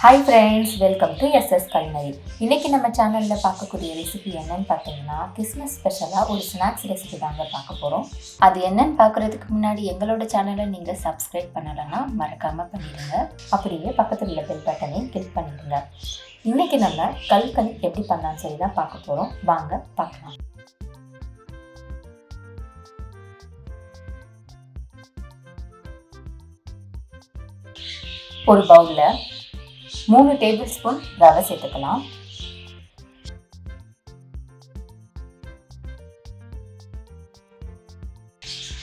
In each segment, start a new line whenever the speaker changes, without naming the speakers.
Hi friends, welcome to SS culinary. இன்றைக்கி நம்ம சேனலில் பார்க்கக்கூடிய ரெசிபி என்னென்னு பார்த்தீங்கன்னா, கிறிஸ்மஸ் ஸ்பெஷலாக ஒரு ஸ்நாக்ஸ் ரெசிபி தாங்க பார்க்க போகிறோம். அது என்னென்னு பார்க்குறதுக்கு முன்னாடி எங்களோட சேனலை நீங்கள் சப்ஸ்கிரைப் பண்ணலைன்னா மறக்காமல் பண்ணிடுங்க. அப்படியே பக்கத்தில் உள்ள பெல் பட்டனையும் கிளிக் பண்ணிடுங்க. இன்றைக்கி நம்ம கல்கனி எப்படி பண்ணலான்னு சொல்லி தான் பார்க்க போகிறோம். வாங்க பார்க்கலாம். ஒரு பவுலில் 3 டேபிள் ஸ்பூன் ரவை சேர்த்துக்கலாம்.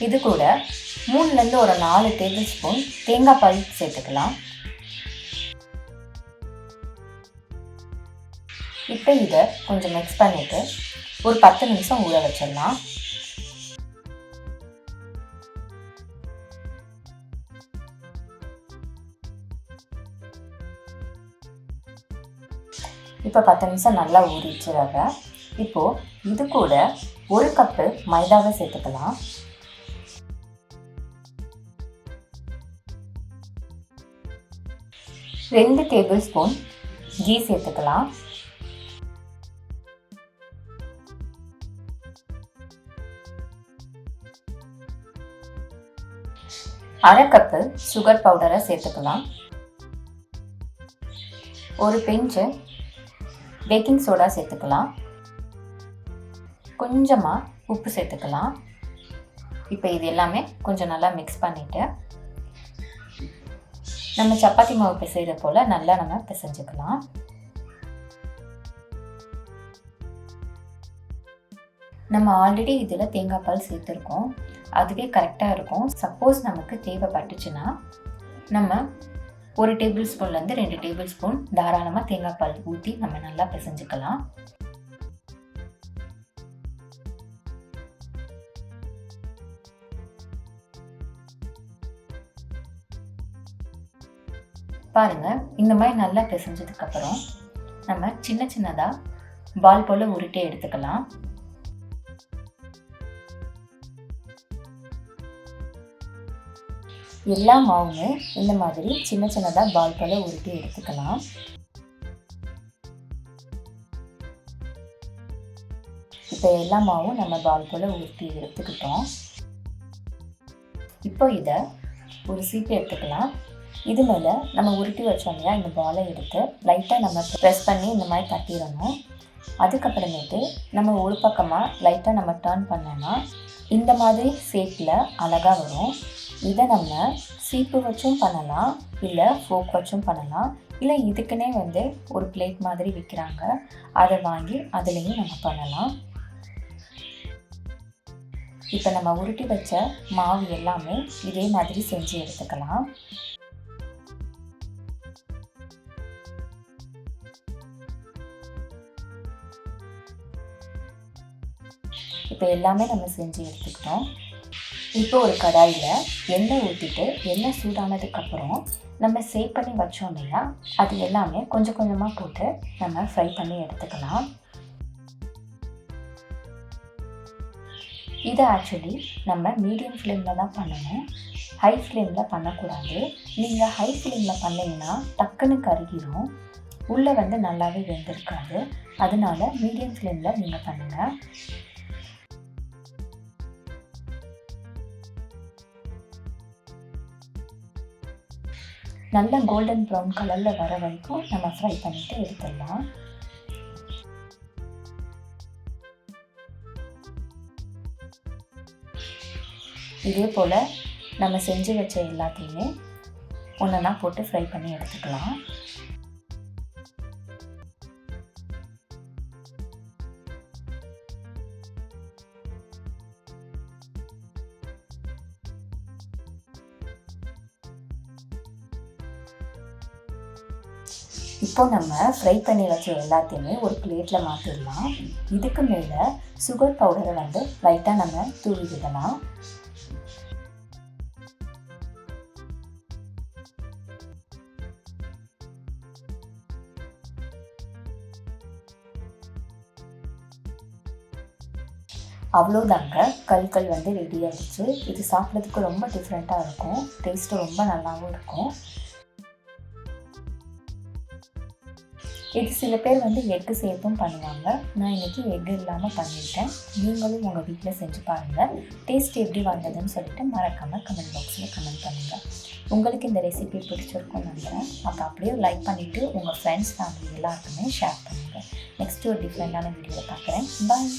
இது கூட 3லேருந்து ஒரு 4 டேபிள் ஸ்பூன் தேங்காய் பால் சேர்த்துக்கலாம். இப்போ இதை கொஞ்சம் மிக்ஸ் பண்ணிட்டு ஒரு 10 நிமிஷம் ஊற வச்சிடலாம். இப்போ 10 நிமிஷம் நல்லா ஊறிச்சு ரவை. இப்போது இது கூட 1 கப்பு மைதாவை சேர்த்துக்கலாம். ரெண்டு டேபிள் ஸ்பூன் கீ சேர்த்துக்கலாம். அரை கப்பு சுகர் பவுடரை சேர்த்துக்கலாம். ஒரு பிஞ்சு பேக்கிங் சோடா சேர்த்துக்கலாம். கொஞ்சமாக உப்பு சேர்த்துக்கலாம். இப்போ இது எல்லாமே கொஞ்சம் நல்லா மிக்ஸ் பண்ணிவிட்டு நம்ம சப்பாத்தி மாவு பிசைகிற போல் நல்லா நம்ம பிசைஞ்சுக்கலாம். நம்ம ஆல்ரெடி இதில் தேங்காய் பால் சேர்த்துருக்கோம், அதுவே கரெக்டாக இருக்கும். சப்போஸ் நமக்கு தேவைப்பட்டுச்சுன்னா நம்ம 1 டேபிள் ஸ்பூன்லேருந்து 2 டேபிள் ஸ்பூன் தாராளமாக தேங்காய் பால் ஊற்றி நம்ம நல்லா பிசைஞ்சுக்கலாம். பாருங்கள், இந்த மாதிரி நல்லா பிசைஞ்சதுக்கப்புறம் நம்ம சின்ன சின்னதாக பால் போல் உருட்டி எடுத்துக்கலாம். எல்லா மாவுமே இந்த மாதிரி சின்ன சின்னதாக பால் போல் உருட்டி எடுத்துக்கலாம். இப்போ எல்லா மாவும் நம்ம பால் போல் உருட்டி எடுத்துக்கிட்டோம். இப்போ இதை ஒரு சீப்பு எடுத்துக்கலாம். இது மேலே நம்ம உருட்டி வச்சோம் இல்லையா, இந்த பாலை எடுத்து லைட்டாக நம்ம ப்ரெஸ் பண்ணி இந்த மாதிரி தட்டிடணும். அதுக்கப்புறமேட்டு நம்ம ஒரு பக்கமாக லைட்டாக நம்ம டர்ன் பண்ணோன்னா இந்த மாதிரி ஷேப்பில் அழகாக வரும். இதை நம்ம சீப்பு வச்சும் பண்ணலாம், இல்லை ஃபோக் வச்சும் பண்ணலாம், இல்லை இதுக்குன்னே ஒரு பிளேட் மாதிரி விற்கிறாங்க, அதை வாங்கி அதுலேயும் நம்ம பண்ணலாம். இப்போ நம்ம உருட்டி வச்ச மாவு எல்லாமே இதே மாதிரி செஞ்சு எடுத்துக்கலாம். இப்போ எல்லாமே நம்ம செஞ்சு எடுத்துக்கிட்டோம். இப்போ ஒரு கடாயில் எண்ணெய் ஊற்றிட்டு எண்ணெய் சூடானதுக்கப்புறம் நம்ம சேவ் பண்ணி வச்சோம் இல்லையா, அது எல்லாமே கொஞ்சம் கொஞ்சமாக போட்டு நம்ம ஃப்ரை பண்ணி எடுத்துக்கலாம். இதை ஆக்சுவலி நம்ம மீடியம் ஃப்ளேமில் தான் பண்ணணும், ஹை ஃப்ளேமில் பண்ணக்கூடாது. நீங்கள் ஹை ஃப்ளேமில் பண்ணிங்கன்னா டக்குன்னு கருகிடும், உள்ளே நல்லாவே வெந்திருக்காது. அதனால மீடியம் ஃப்ளேமில் நீங்கள் பண்ணுங்கள். நல்ல கோல்டன் ப்ரௌன் கலரில் வர வரைக்கும் நம்ம ஃப்ரை பண்ணிவிட்டு எடுத்துடலாம். இதே போல் நம்ம செஞ்சு வச்ச எல்லாத்தையுமே ஒன்றா போட்டு ஃப்ரை பண்ணி எடுத்துக்கலாம். இப்போ நம்ம ஃப்ரை பண்ணி வச்ச எல்லாத்தையுமே ஒரு பிளேட்டில் மாற்றிடலாம். இதுக்கு மேலே சுகர் பவுடரை லைட்டாக நம்ம தூவி விடலாம். அவ்வளோதாங்க, கல்கல் ரெடி ஆகிடுச்சு. இது சாப்பிட்றதுக்கு ரொம்ப டிஃப்ரெண்ட்டாக இருக்கும், டேஸ்ட்டு ரொம்ப நல்லாவும் இருக்கும். இது சில பேர் வந்து எக்கு சேர்த்தும் பண்ணுவாங்க. நான் இன்றைக்கி எக்கு இல்லாமல் பண்ணியிருக்கேன். நீங்களும் உங்கள் வீட்டில் செஞ்சு பாருங்கள். டேஸ்ட் எப்படி வந்ததுன்னு சொல்லிட்டு மறக்காமல் கமெண்ட் பாக்ஸில் கமெண்ட் பண்ணுங்கள். உங்களுக்கு இந்த ரெசிபி பிடிச்சிருக்கும்னு நம்புகிறேன். அப்போ அப்படியே லைக் பண்ணிவிட்டு உங்கள் ஃப்ரெண்ட்ஸ் ஃபேமிலி எல்லாருக்குமே ஷேர் பண்ணுங்கள். நெக்ஸ்ட்டு ஒரு டிஃப்ரெண்ட்டான வீடியோவில் பார்க்குறேன். பாய்.